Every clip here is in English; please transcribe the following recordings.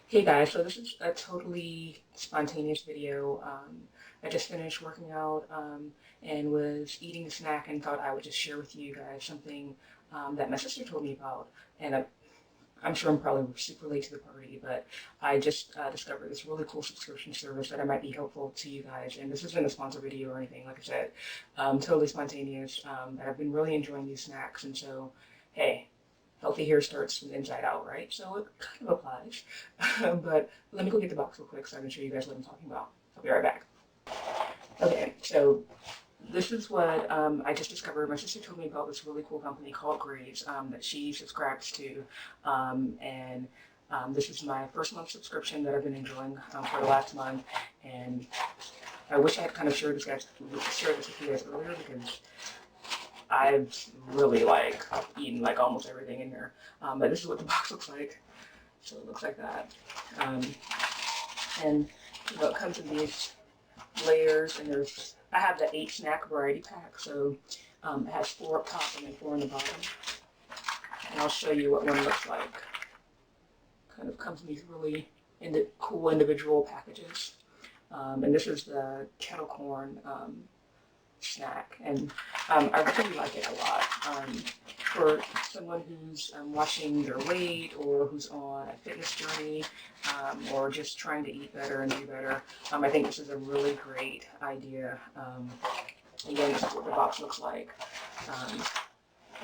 Hey guys, so this is a totally spontaneous video. I just finished working out and was eating a snack and thought I would just share with you guys something that my sister told me about. And I'm sure I'm probably super late to the party, but I just discovered this really cool subscription service that might be helpful to you guys. And this isn't a sponsor video or anything, like I said, totally spontaneous. I've been really enjoying these snacks, and so, hey, healthy hair starts from the inside out, right? So it kind of applies. But let me go get the box real quick so I can show you guys what I'm talking about. I'll be right back. Okay, so this is what I just discovered. My sister told me about this really cool company called Graze that she subscribes to. And this is my first month subscription that I've been enjoying for the last month. And I wish I had kind of shared this with you guys earlier because I've really eaten almost everything in here. But this is what the box looks like. So it looks like that. And it comes in these layers, and I have the 8 snack variety pack, so it has 4 up top and then 4 on the bottom. And I'll show you what one looks like. Kind of comes in these really cool individual packages. And this is the kettle corn snack, and I really like it a lot. For someone who's watching their weight, or who's on a fitness journey, or just trying to eat better and do better, I think this is a really great idea. Again, this is what the box looks like,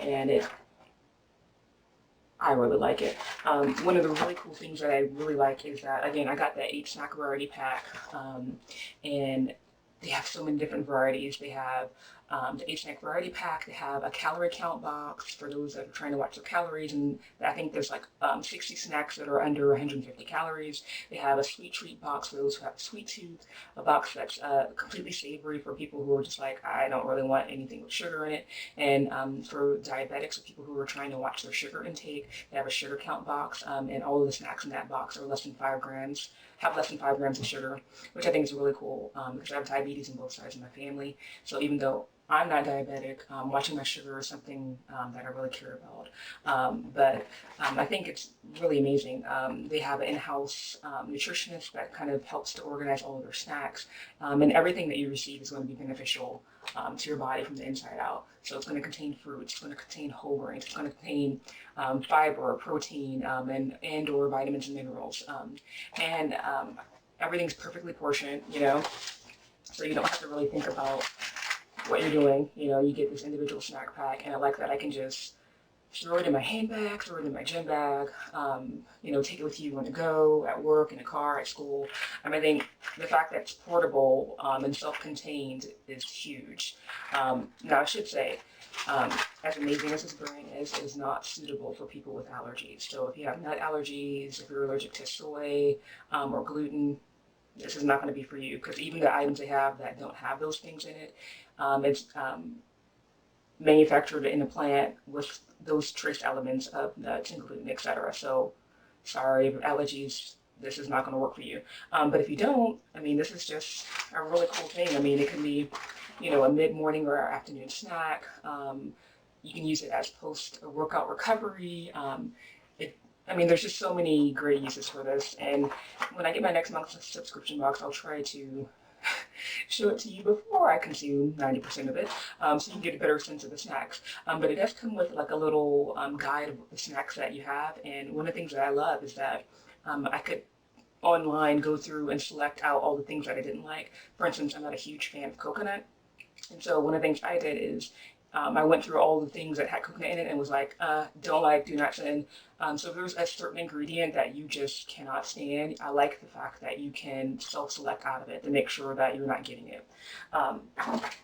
and I really like it. One of the really cool things that I really like is that, again, I got that 8 snack variety pack, and they have so many different varieties. They have the 8 snack variety pack. They have a calorie count box for those that are trying to watch their calories, and I think there's 60 snacks that are under 150 calories. They have a sweet treat box for those who have a sweet tooth, a box that's completely savory for people who are just like, I don't really want anything with sugar in it, and for diabetics or people who are trying to watch their sugar intake, they have a sugar count box, and all of the snacks in that box are less than 5 grams, have less than 5 grams of sugar, which I think is really cool because I have diabetes in both sides of my family. So even though I'm not diabetic, watching my sugar is something that I really care about. But I think it's really amazing. They have an in-house nutritionist that kind of helps to organize all of their snacks, and everything that you receive is going to be beneficial to your body from the inside out. So it's going to contain fruits, it's going to contain whole grains, it's going to contain fiber, protein, and or vitamins and minerals. And everything's perfectly portioned, so you don't have to really think about what you're doing. You get this individual snack pack, and I like that I can just throw it in my handbag, throw it in my gym bag, take it with you on the go, at work, in the car, at school. I think the fact that it's portable and self-contained is huge. Now, I should say, as amazing as this brand is not suitable for people with allergies. So if you have nut allergies, if you're allergic to soy or gluten, this is not going to be for you, because even the items they have that don't have those things in it, it's manufactured in a plant with those trace elements of nuts and gluten, etc. So, sorry, allergies, this is not going to work for you. But if you don't, this is just a really cool thing. It can be, a mid-morning or afternoon snack. You can use it as post-workout recovery. There's just so many great uses for this. And when I get my next month's subscription box, I'll try to show it to you before I consume 90% of it, so you can get a better sense of the snacks. But it does come with a little guide of the snacks that you have. And one of the things that I love is that I could online go through and select out all the things that I didn't like. For instance, I'm not a huge fan of coconut. And so one of the things I did is I went through all the things that had coconut in it and was like, don't like, do not send. So if there's a certain ingredient that you just cannot stand, I like the fact that you can self-select out of it to make sure that you're not getting it.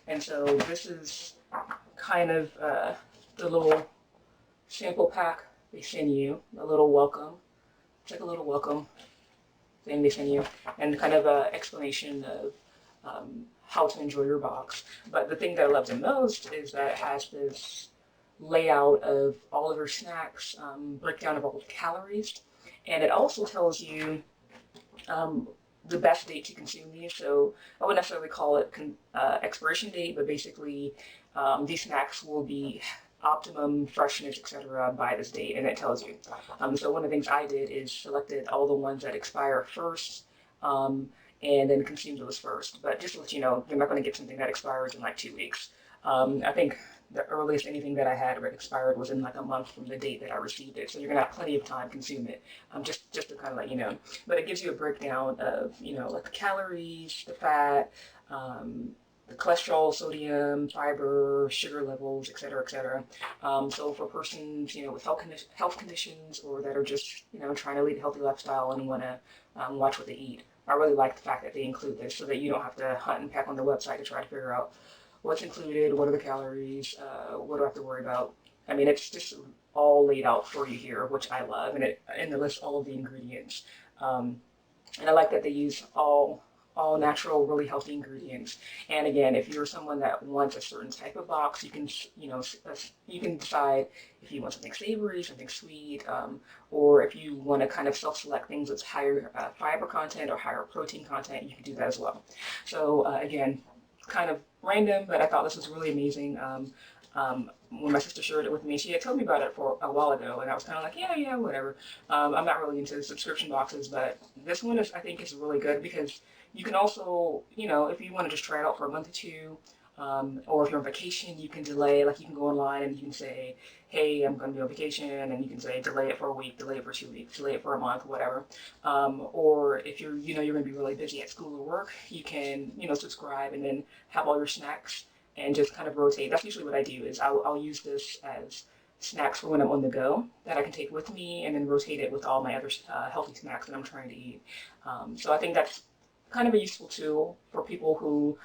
And so this is kind of the little sample pack they send you, a little welcome. It's like a little welcome thing they send you, and kind of an explanation of how to enjoy your box. But the thing that I love the most is that it has this layout of all of your snacks, breakdown of all the calories, and it also tells you the best date to consume these. So I wouldn't necessarily call it expiration date, but basically these snacks will be optimum freshness, etc. by this date, and it tells you. So one of the things I did is selected all the ones that expire first, and then consumed those first. But just to let you know, you're not going to get something that expires in like 2 weeks. I think the earliest anything that I had expired was in like a month from the date that I received it. So you're gonna have plenty of time to consume it. Just to kind of let you know. But it gives you a breakdown of, like the calories, the fat, the cholesterol, sodium, fiber, sugar levels, et cetera, et cetera. So for persons, with health conditions or that are just, trying to lead a healthy lifestyle and want to watch what they eat, I really like the fact that they include this so that you don't have to hunt and peck on the website to try to figure out what's included, what are the calories, what do I have to worry about. I mean, it's just all laid out for you here, which I love, and it lists all of the ingredients. And I like that they use all natural, really healthy ingredients. And again, if you're someone that wants a certain type of box, you can decide if you want something savory, something sweet, or if you want to kind of self-select things with higher fiber content or higher protein content, you can do that as well. So again, kind of random, but I thought this was really amazing. When my sister shared it with me, she had told me about it for a while ago, and I was kind of like, yeah, whatever. I'm not really into subscription boxes, but this one I think is really good because you can also, if you want to just try it out for a month or two, or if you're on vacation, you can delay, like you can go online and you can say, hey, I'm going to be on vacation, and you can say delay it for a week, delay it for 2 weeks, delay it for a month, whatever. Or if you're going to be really busy at school or work, you can, subscribe and then have all your snacks and just kind of rotate. That's usually what I do is I'll use this as snacks for when I'm on the go that I can take with me and then rotate it with all my other healthy snacks that I'm trying to eat. So I think that's kind of a useful tool for people who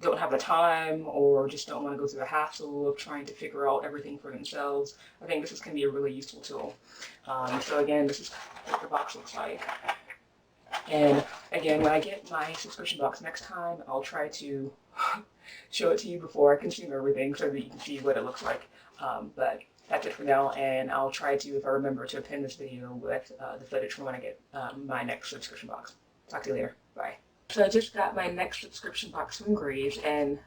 don't have the time or just don't want to go through the hassle of trying to figure out everything for themselves. I think this can be a really useful tool. So again, this is what the box looks like. And again, when I get my subscription box next time, I'll try to show it to you before I consume everything so that you can see what it looks like. But that's it for now, and I'll try to, if I remember, to append this video with the footage from when I get my next subscription box. Talk to you later. Bye. So I just got my next subscription box from Graze, and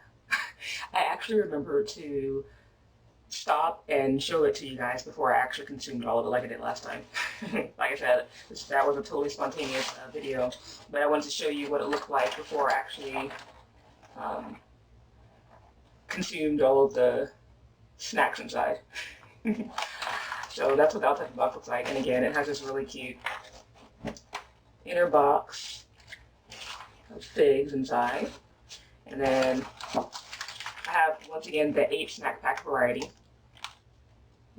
I actually remembered to stop and show it to you guys before I actually consumed all of it like I did last time. Like I said, that was a totally spontaneous video, but I wanted to show you what it looked like before I actually consumed all of the snacks inside. So that's what the outside of the box looks like, and again, it has this really cute inner box of figs inside, and then I have, once again, the 8 snack pack variety,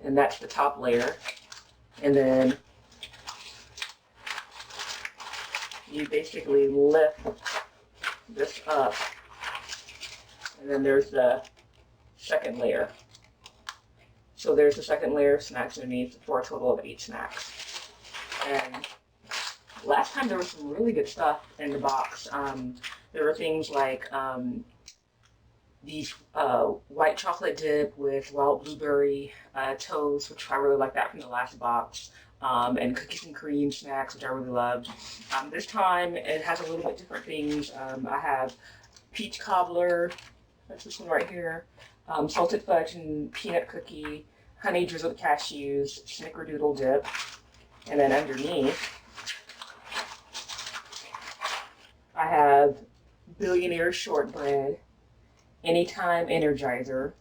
and that's the top layer, and then you basically lift this up, and then there's the second layer. So there's the second layer of snacks underneath for a total of 8 snacks. And last time there was some really good stuff in the box. There were things like these white chocolate dip with wild blueberry toast, which I really like that from the last box, and cookies and cream snacks, which I really loved. This time it has a little bit different things. I have peach cobbler, that's this one right here, salted fudge and peanut cookie, honey drizzled cashews, snickerdoodle dip, and then underneath I have Billionaire Shortbread, Anytime Energizer,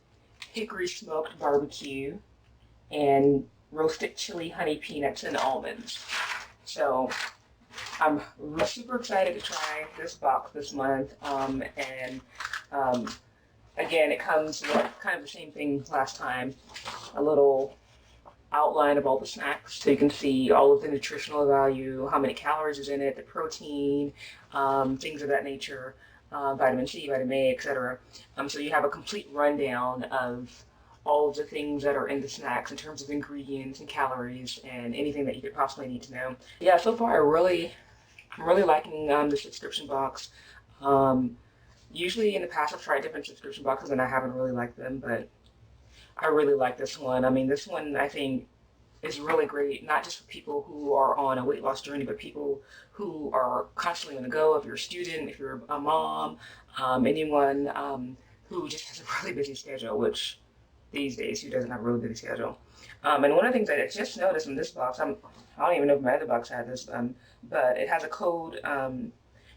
Hickory Smoked Barbecue, and Roasted Chili Honey Peanuts and Almonds. So I'm super excited to try this box this month. Again, it comes with kind of the same thing last time, a little outline of all the snacks so you can see all of the nutritional value, how many calories is in it, the protein, things of that nature, vitamin C, vitamin A, etc. So you have a complete rundown of all of the things that are in the snacks in terms of ingredients and calories and anything that you could possibly need to know. Yeah, so far I'm really liking the subscription box. Usually in the past I've tried different subscription boxes and I haven't really liked them, but I really like this one. I mean, this one I think is really great, not just for people who are on a weight loss journey, but people who are constantly on the go. If you're a student, if you're a mom, anyone who just has a really busy schedule, which these days who doesn't have a really busy schedule. And one of the things that I just noticed in this box, I don't even know if my other box had this, but it has a code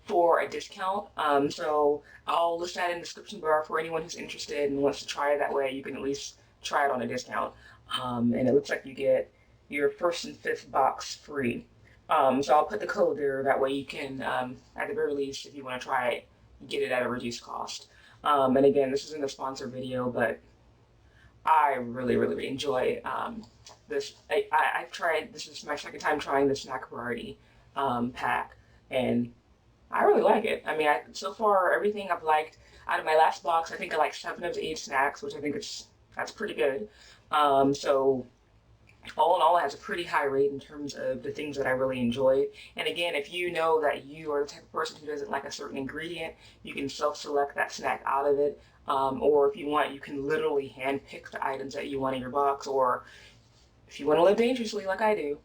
for a discount. So I'll list that in the description bar for anyone who's interested and wants to try it. That way you can at least try it on a discount. And it looks like you get your first and fifth box free. So I'll put the code there. That way you can, at the very least, if you want to try it, get it at a reduced cost. And again, this isn't a sponsor video, but I really enjoy this. I've tried, this is my second time trying the snack variety pack, and I really like it. I mean, so far, everything I've liked out of my last box, I think I like 7 of the 8 snacks, which I think that's pretty good. So all in all, it has a pretty high rate in terms of the things that I really enjoy. And again, if you know that you are the type of person who doesn't like a certain ingredient, you can self-select that snack out of it. Or if you want, you can literally hand-pick the items that you want in your box. Or if you want to live dangerously like I do,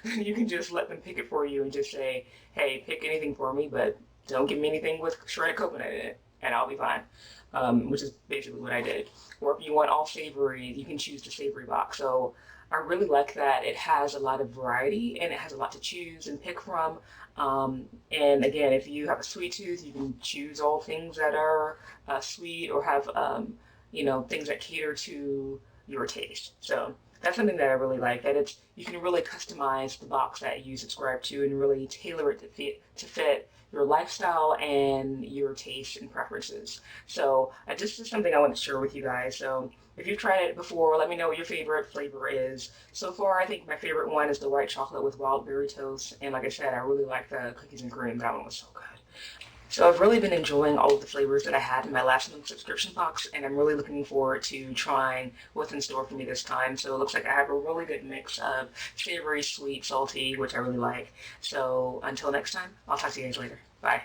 then you can just let them pick it for you and just say, hey, pick anything for me, but don't give me anything with shredded coconut in it, and I'll be fine. Which is basically what I did. Or if you want all savory, you can choose the savory box. So I really like that it has a lot of variety and it has a lot to choose and pick from. And again, if you have a sweet tooth, you can choose all things that are sweet or have, things that cater to your taste. So that's something that I really like, that you can really customize the box that you subscribe to and really tailor it to fit your lifestyle and your taste and preferences. So this is something I want to share with you guys. So if you've tried it before, let me know what your favorite flavor is. So far, I think my favorite one is the white chocolate with wild berry toast. And like I said, I really like the cookies and cream. That one was so good. So I've really been enjoying all of the flavors that I had in my last month's subscription box, and I'm really looking forward to trying what's in store for me this time. So it looks like I have a really good mix of savory, sweet, salty, which I really like. So until next time, I'll talk to you guys later. Bye.